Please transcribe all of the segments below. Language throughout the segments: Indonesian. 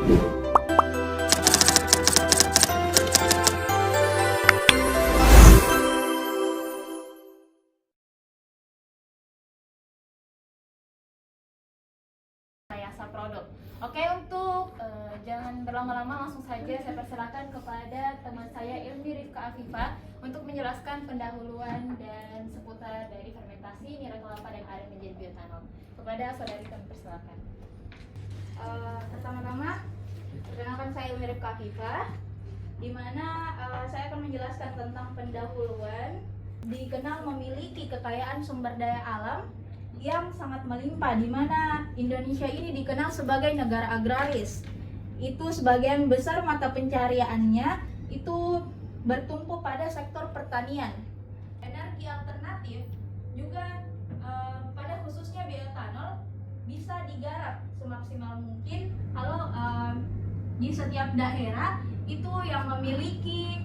rekayasa produk. Oke, untuk jangan berlama-lama, langsung saja saya persilakan kepada teman saya Ilmi Rifka Afifah untuk menjelaskan pendahuluan dan seputar dari fermentasi nira kelapa dan aren menjadi bioetanol. Kepada saudari kami persilakan. Pertama-tama, perkenalkan saya Ilmi Rifka Afifah, di mana saya akan menjelaskan tentang pendahuluan. Dikenal memiliki kekayaan sumber daya alam yang sangat melimpah, di mana Indonesia ini dikenal sebagai negara agraris. Itu sebagian besar mata pencariannya itu bertumpu pada sektor pertanian. Energi alternatif juga pada khususnya bioetanol bisa digarap semaksimal mungkin kalau di setiap daerah itu yang memiliki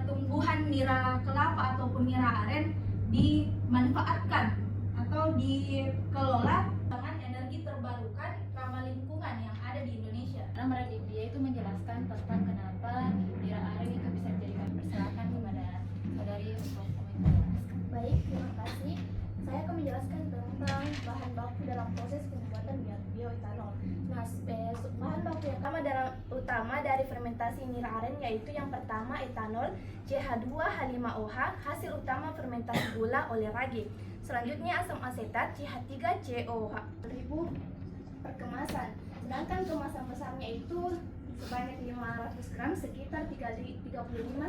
tumbuhan nira kelapa ataupun nira aren dimanfaatkan atau dikelola dengan energi terbarukan ramah lingkungan yang ada di Indonesia. Karena dia itu menjelaskan tentang kenapa nira aren itu bisa dijadikan. Persilakan kepada saudari untuk menjelaskan. Baik, terima kasih. Saya akan menjelaskan tentang bahan baku dalam proses pembuatan bioetanol. Nah, bahan baku yang utama dari fermentasi nira aren yaitu yang pertama etanol CH2H5OH, hasil utama fermentasi gula oleh ragi. Selanjutnya asam asetat CH3COH 1000 per kemasan. Sedangkan kemasan besarnya itu sebanyak 500 gram sekitar 35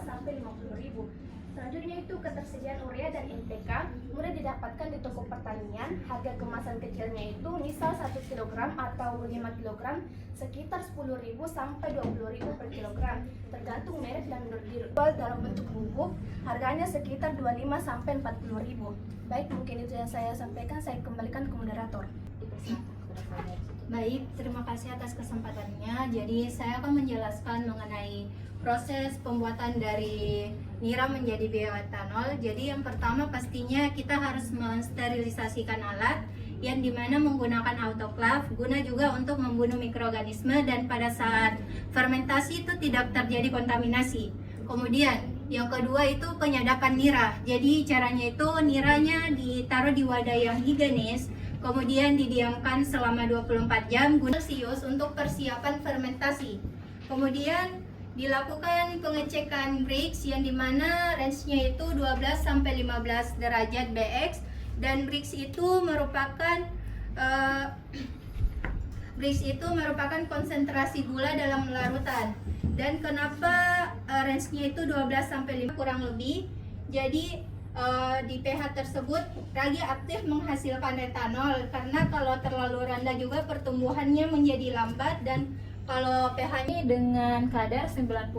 sampai 50.000. Selanjutnya itu ketersediaan urea dan NPK mudah didapatkan di toko pertanian. Harga kemasan kecilnya itu misal 1 kg atau 5 kg sekitar 10.000 sampai 20.000 per kilogram, tergantung merek dan dijual dalam bentuk bubuk. Harganya sekitar 25 sampai 40.000. Baik, mungkin itu yang saya sampaikan. Saya kembalikan ke moderator. Baik, terima kasih atas kesempatannya. Jadi saya akan menjelaskan mengenai proses pembuatan dari nira menjadi bioetanol. Jadi yang pertama pastinya kita harus mensterilisasikan alat yang dimana menggunakan autoclave guna juga untuk membunuh mikroorganisme dan pada saat fermentasi itu tidak terjadi kontaminasi. Kemudian yang kedua itu penyadapan nira. Jadi caranya itu niranya ditaruh di wadah yang higienis, kemudian didiamkan selama 24 jam guna Celsius untuk persiapan fermentasi. Kemudian dilakukan pengecekan Brix yang dimana range-nya itu 12 sampai 15 derajat BX, dan Brix itu merupakan konsentrasi gula dalam larutan. Dan kenapa range-nya itu 12 sampai 5 kurang lebih? Jadi di pH tersebut ragi aktif menghasilkan etanol, karena kalau terlalu rendah juga pertumbuhannya menjadi lambat, dan kalau pH-nya dengan kadar 90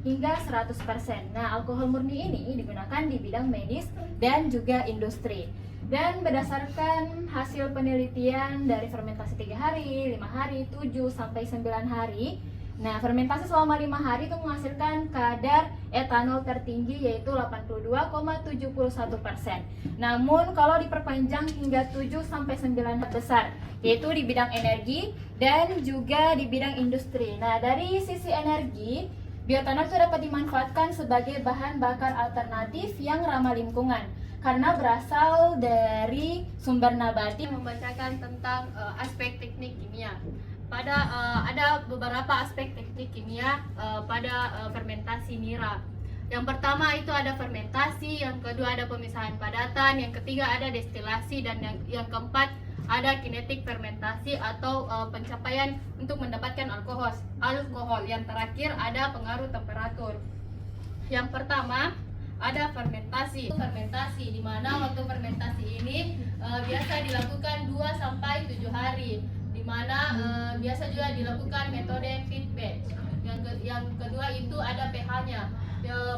hingga 100%. Nah, alkohol murni ini digunakan di bidang medis dan juga industri. Dan berdasarkan hasil penelitian dari fermentasi 3 hari, 5 hari, 7 sampai 9 hari. Nah, fermentasi selama 5 hari itu menghasilkan kadar etanol tertinggi yaitu 82,71%. Namun kalau diperpanjang hingga 7 sampai 9 besar, yaitu di bidang energi dan juga di bidang industri. Nah, dari sisi energi, bioetanol itu dapat dimanfaatkan sebagai bahan bakar alternatif yang ramah lingkungan karena berasal dari sumber nabati. Membacakan tentang aspek teknik kimia. Ada beberapa aspek teknik kimia pada fermentasi nira. Yang pertama itu ada fermentasi, yang kedua ada pemisahan padatan, yang ketiga ada destilasi, dan yang keempat ada kinetik fermentasi atau pencapaian untuk mendapatkan alkohol. Yang terakhir ada pengaruh temperatur. Yang pertama ada fermentasi, di mana waktu fermentasi ini biasa dilakukan 2 sampai 7 hari, di mana biasa juga dilakukan metode feed batch. Yang kedua itu ada pH-nya.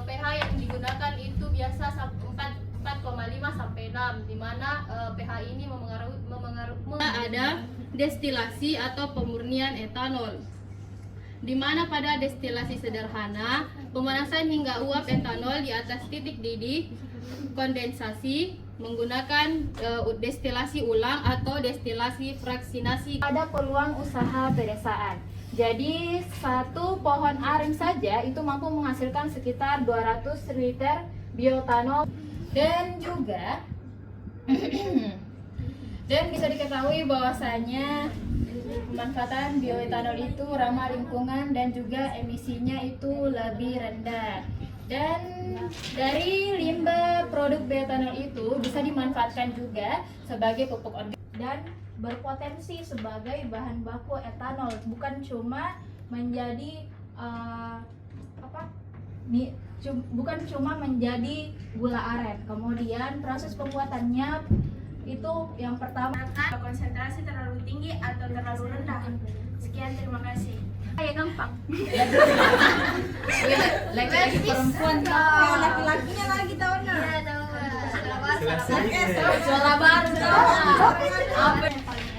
pH yang digunakan itu biasa 4,5 sampai 6, di mana pH ini memengaruhi. Ada destilasi atau pemurnian etanol, di mana pada destilasi sederhana pemanasan hingga uap etanol di atas titik didih kondensasi menggunakan destilasi ulang atau destilasi fraksinasi. Ada peluang usaha pedesaan. Jadi satu pohon aren saja itu mampu menghasilkan sekitar 200 liter bioetanol. Dan juga dan bisa diketahui bahwasanya pemanfaatan bioetanol itu ramah lingkungan dan juga emisinya itu lebih rendah. Dan dari limbah produk bioetanol itu bisa dimanfaatkan juga sebagai pupuk organik dan berpotensi sebagai bahan baku etanol, bukan cuma menjadi bukan cuma menjadi gula aren. Kemudian proses pembuatannya itu yang pertama konsentrasi terlalu tinggi atau terlalu rendah. Sekian, terima kasih. kayak gampang. laki-laki perempuan Laki-lakinya lagi tahu nah. Iya, tahu. suara baru Apa yang paling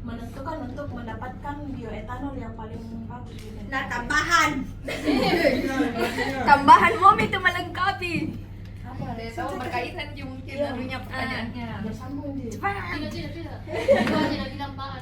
menentukan untuk mendapatkan bioetanol yang paling bagus gitu? Nah, tambahan mom itu melengkapi. Apa? Tahu berkaitan juga mungkin dulunya pertanyaannya. Bersambung dia. Tidak. Itu tidak gampang.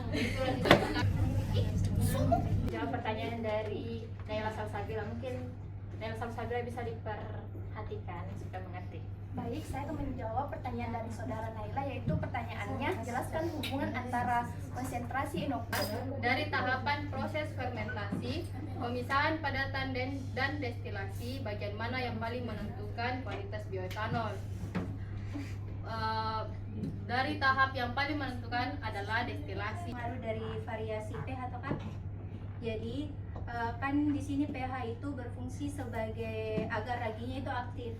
Jawab pertanyaan dari Naila Salsabila. Mungkin Naila Salsabila bisa diperhatikan supaya mengerti. Baik, saya akan menjawab pertanyaan dari saudara Naila, yaitu pertanyaannya, jelaskan hubungan antara konsentrasi inokulan Dari tahapan proses fermentasi, pemisahan padatan dan destilasi, bagian mana yang paling menentukan kualitas bioetanol? Dari tahap yang paling menentukan adalah destilasi. Pengaruh dari variasi pH atau kan? Jadi kan di sini pH itu berfungsi sebagai agar raginya itu aktif.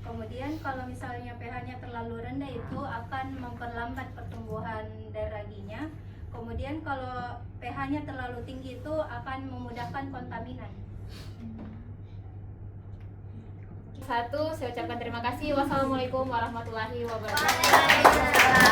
Kemudian kalau misalnya pH-nya terlalu rendah itu akan memperlambat pertumbuhan dari raginya. Kemudian kalau pH-nya terlalu tinggi itu akan memudahkan kontaminan. Satu, saya ucapkan terima kasih. Wassalamualaikum warahmatullahi wabarakatuh.